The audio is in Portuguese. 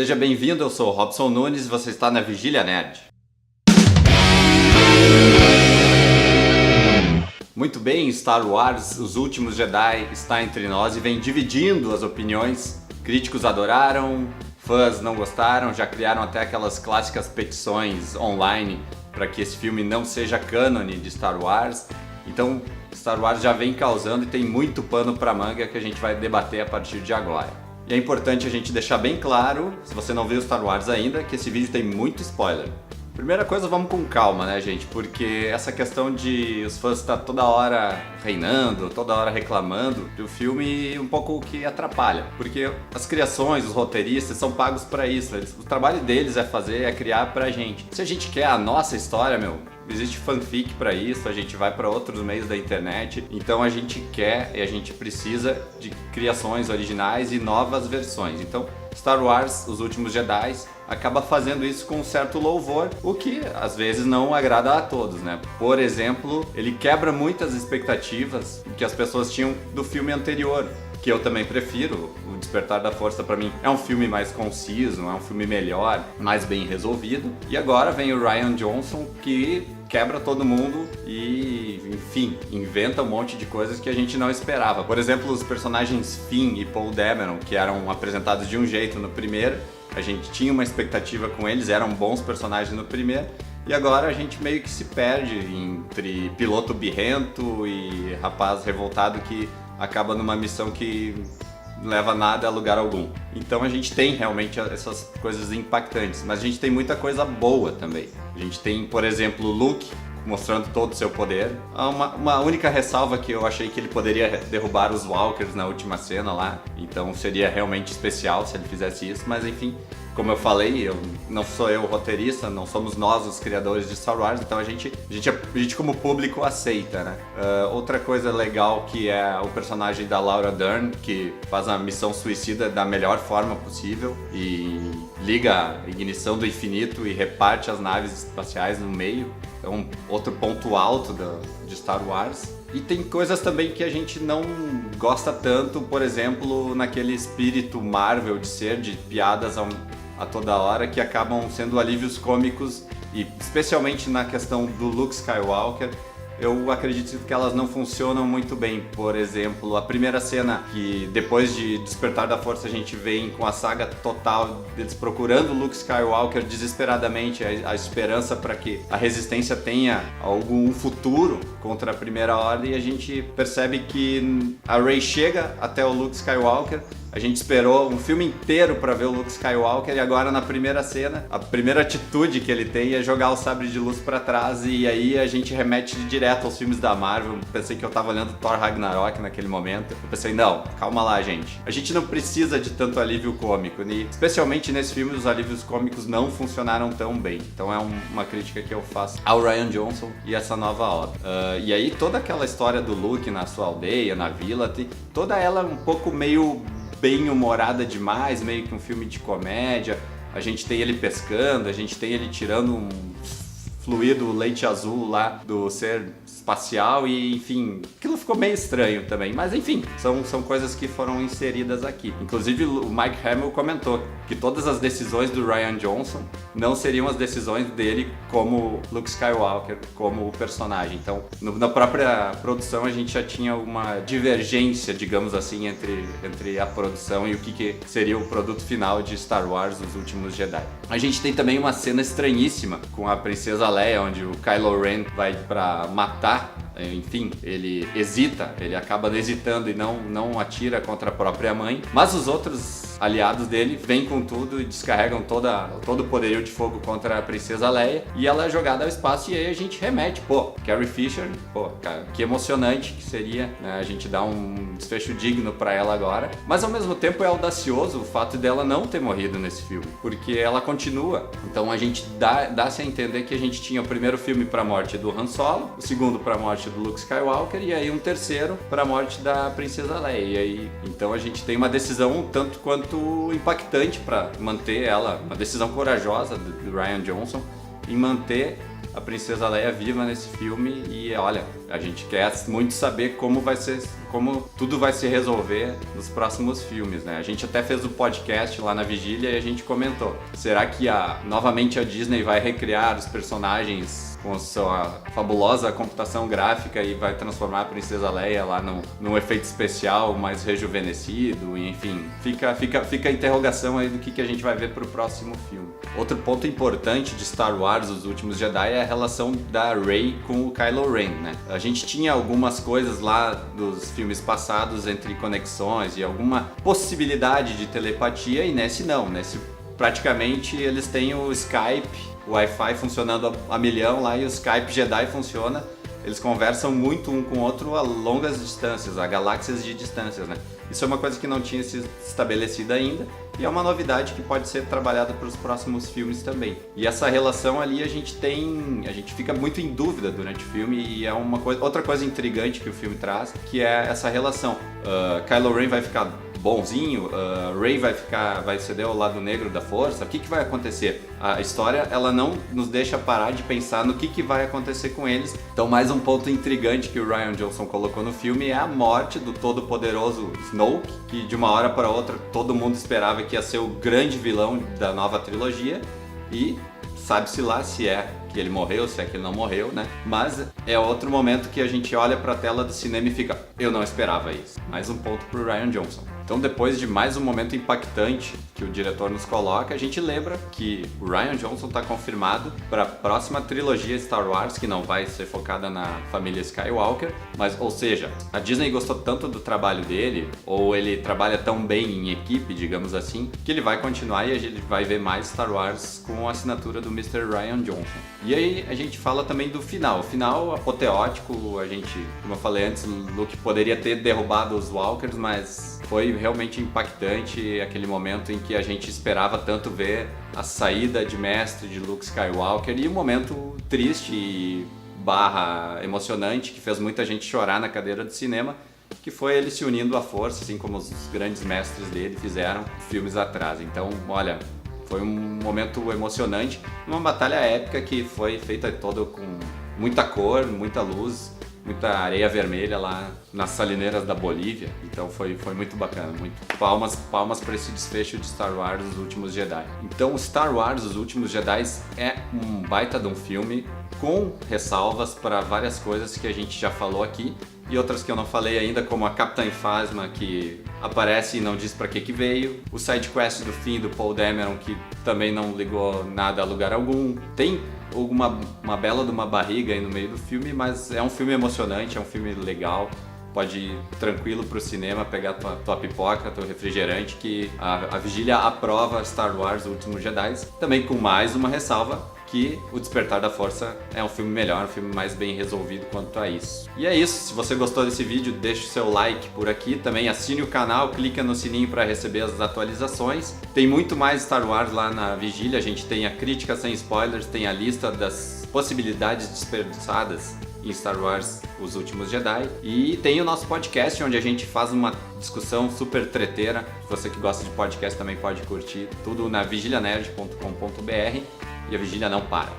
Seja bem-vindo, eu sou o Robson Nunes e você está na Vigília Nerd. Muito bem, Star Wars, Os Últimos Jedi está entre nós e vem dividindo as opiniões. Críticos adoraram, fãs não gostaram, já criaram até aquelas clássicas petições online para que esse filme não seja cânone de Star Wars. Então, Star Wars já vem causando e tem muito pano para manga que a gente vai debater a partir de agora. E é importante a gente deixar bem claro, se você não viu Star Wars ainda, que esse vídeo tem muito spoiler. Primeira coisa, vamos com calma, né, gente? Porque essa questão de os fãs estar toda hora reinando, toda hora reclamando do filme, um pouco o que atrapalha. Porque as criações, os roteiristas são pagos pra isso. O trabalho deles é fazer, é criar pra gente. Se a gente quer a nossa história, existe fanfic pra isso, a gente vai pra outros meios da internet. Então a gente quer e a gente precisa de criações originais e novas versões. Então, Star Wars, Os Últimos Jedi, acaba fazendo isso com um certo louvor, o que às vezes não agrada a todos, né? Por exemplo, ele quebra muitas expectativas que as pessoas tinham do filme anterior, que eu também prefiro. O Despertar da Força, pra mim, é um filme mais conciso, é um filme melhor, mais bem resolvido. E agora vem o Rian Johnson, que quebra todo mundo e, enfim, inventa um monte de coisas que a gente não esperava. Por exemplo, os personagens Finn e Poe Dameron, que eram apresentados de um jeito no primeiro, a gente tinha uma expectativa com eles, eram bons personagens no primeiro, e agora a gente meio que se perde entre piloto birrento e rapaz revoltado que acaba numa missão que não leva nada a lugar algum. Então a gente tem realmente essas coisas impactantes, mas a gente tem muita coisa boa também. A gente tem, por exemplo, o Luke mostrando todo o seu poder. Uma única ressalva que eu achei que ele poderia derrubar os Walkers na última cena lá, então seria realmente especial se ele fizesse isso, mas enfim, como eu falei, não sou eu o roteirista, não somos nós os criadores de Star Wars, então a gente como público aceita, né? Outra coisa legal que é o personagem da Laura Dern, que faz a missão suicida da melhor forma possível e liga a ignição do infinito e reparte as naves espaciais no meio. É um outro ponto alto de Star Wars. E tem coisas também que a gente não gosta tanto, por exemplo, naquele espírito Marvel de ser de piadas a toda hora, que acabam sendo alívios cômicos, e especialmente na questão do Luke Skywalker, eu acredito que elas não funcionam muito bem. Por exemplo, a primeira cena, que depois de Despertar da Força a gente vem com a saga total deles procurando Luke Skywalker desesperadamente, a esperança para que a Resistência tenha algum futuro contra a Primeira Ordem, e a gente percebe que a Rey chega até o Luke Skywalker. A gente esperou um filme inteiro para ver o Luke Skywalker, e agora na primeira cena, a primeira atitude que ele tem é jogar o sabre de luz para trás, e aí a gente remete direto aos filmes da Marvel. Pensei que eu tava olhando Thor Ragnarok naquele momento. Eu pensei, não, calma lá, gente. A gente não precisa de tanto alívio cômico, e especialmente nesse filme os alívios cômicos não funcionaram tão bem. Então é uma crítica que eu faço ao Rian Johnson e essa nova obra. E aí toda aquela história do Luke na sua aldeia, na vila, toda ela um pouco meio bem humorada demais, meio que um filme de comédia. A gente tem ele pescando, a gente tem ele tirando um fluido leite azul lá do ser espacial, e enfim, aquilo ficou meio estranho também, mas enfim, são coisas que foram inseridas aqui. Inclusive o Mike Hamill comentou que todas as decisões do Rian Johnson não seriam as decisões dele como Luke Skywalker, como o personagem. Então, na própria produção a gente já tinha uma divergência, digamos assim, entre a produção e o que seria o produto final de Star Wars, Os Últimos Jedi. A gente tem também uma cena estranhíssima com a princesa Leia, onde o Kylo Ren vai pra matar, enfim, ele hesita, ele acaba hesitando e não atira contra a própria mãe, mas os outros aliados dele vêm com tudo e descarregam todo o poderio de fogo contra a princesa Leia, e ela é jogada ao espaço, e aí a gente remete, Carrie Fisher, cara, que emocionante que seria, né, a gente dá um desfecho digno pra ela agora, mas ao mesmo tempo é audacioso o fato dela não ter morrido nesse filme, porque ela continua. Então a gente dá-se a entender que a gente tinha o primeiro filme pra morte do Han Solo, o segundo pra morte do Luke Skywalker, e aí um terceiro pra morte da princesa Leia. E aí, então a gente tem uma decisão um tanto quanto impactante para manter ela, uma decisão corajosa do Rian Johnson em manter a princesa Leia viva nesse filme. E olha, a gente quer muito saber como vai ser como tudo vai se resolver nos próximos filmes, né? A gente até fez o podcast lá na Vigília e a gente comentou, será que novamente a Disney vai recriar os personagens com sua fabulosa computação gráfica e vai transformar a Princesa Leia lá num efeito especial mais rejuvenescido, e, enfim, fica a interrogação aí do que a gente vai ver pro próximo filme. Outro ponto importante de Star Wars, Os Últimos Jedi, é a relação da Rey com o Kylo Ren, né? A gente tinha algumas coisas lá dos filmes passados entre conexões e alguma possibilidade de telepatia, e nesse não, nesse praticamente eles têm o Skype, o Wi-Fi funcionando a milhão lá, e o Skype Jedi funciona. Eles conversam muito um com o outro a longas distâncias, a galáxias de distâncias, né? Isso é uma coisa que não tinha se estabelecido ainda e é uma novidade que pode ser trabalhada para os próximos filmes também. E essa relação ali a gente fica muito em dúvida durante o filme, e é outra coisa intrigante que o filme traz, que é essa relação. Kylo Ren vai ficar bonzinho, Rey vai ceder ao lado negro da força, o que vai acontecer? A história, ela não nos deixa parar de pensar no que vai acontecer com eles. Então, mais um ponto intrigante que o Rian Johnson colocou no filme é a morte do todo-poderoso Snoke, que de uma hora para outra todo mundo esperava que ia ser o grande vilão da nova trilogia, e sabe-se lá se é que ele morreu, se é que ele não morreu, né? Mas é outro momento que a gente olha pra tela do cinema e fica, eu não esperava isso. Mais um ponto pro Rian Johnson. Então, depois de mais um momento impactante que o diretor nos coloca, a gente lembra que o Rian Johnson está confirmado para a próxima trilogia Star Wars, que não vai ser focada na família Skywalker, mas, ou seja, a Disney gostou tanto do trabalho dele, ou ele trabalha tão bem em equipe, digamos assim, que ele vai continuar e a gente vai ver mais Star Wars com a assinatura do Mr. Rian Johnson. E aí a gente fala também do final. O final apoteótico, como eu falei antes, Luke poderia ter derrubado os Walkers, mas foi realmente impactante aquele momento em que a gente esperava tanto ver a saída de mestre de Luke Skywalker, e um momento triste e emocionante que fez muita gente chorar na cadeira do cinema, que foi ele se unindo à força, assim como os grandes mestres dele fizeram filmes atrás. Então, olha, foi um momento emocionante, uma batalha épica que foi feita toda com muita cor, muita luz, muita areia vermelha lá nas salineiras da Bolívia. Então foi muito bacana, muito palmas para esse desfecho de Star Wars Os Últimos Jedi. Então Star Wars Os Últimos Jedi é um baita de um filme, com ressalvas para várias coisas que a gente já falou aqui e outras que eu não falei ainda, como a Capitã Phasma, que aparece e não diz para que veio, o side quest do fim do Paul Dameron, que também não ligou nada a lugar algum. Tem uma bela de uma barriga aí no meio do filme, mas é um filme emocionante, é um filme legal. Pode ir tranquilo pro cinema, pegar tua pipoca, teu refrigerante, que a Vigília aprova Star Wars O Último Jedi, também com mais uma ressalva, que O Despertar da Força é um filme melhor, um filme mais bem resolvido quanto a isso. E é isso, se você gostou desse vídeo, deixa o seu like por aqui, também assine o canal, clica no sininho para receber as atualizações. Tem muito mais Star Wars lá na Vigília, a gente tem a crítica sem spoilers, tem a lista das possibilidades desperdiçadas em Star Wars Os Últimos Jedi, e tem o nosso podcast onde a gente faz uma discussão super treteira. Você que gosta de podcast também pode curtir tudo na vigilianerd.com.br, e a Vigília não para.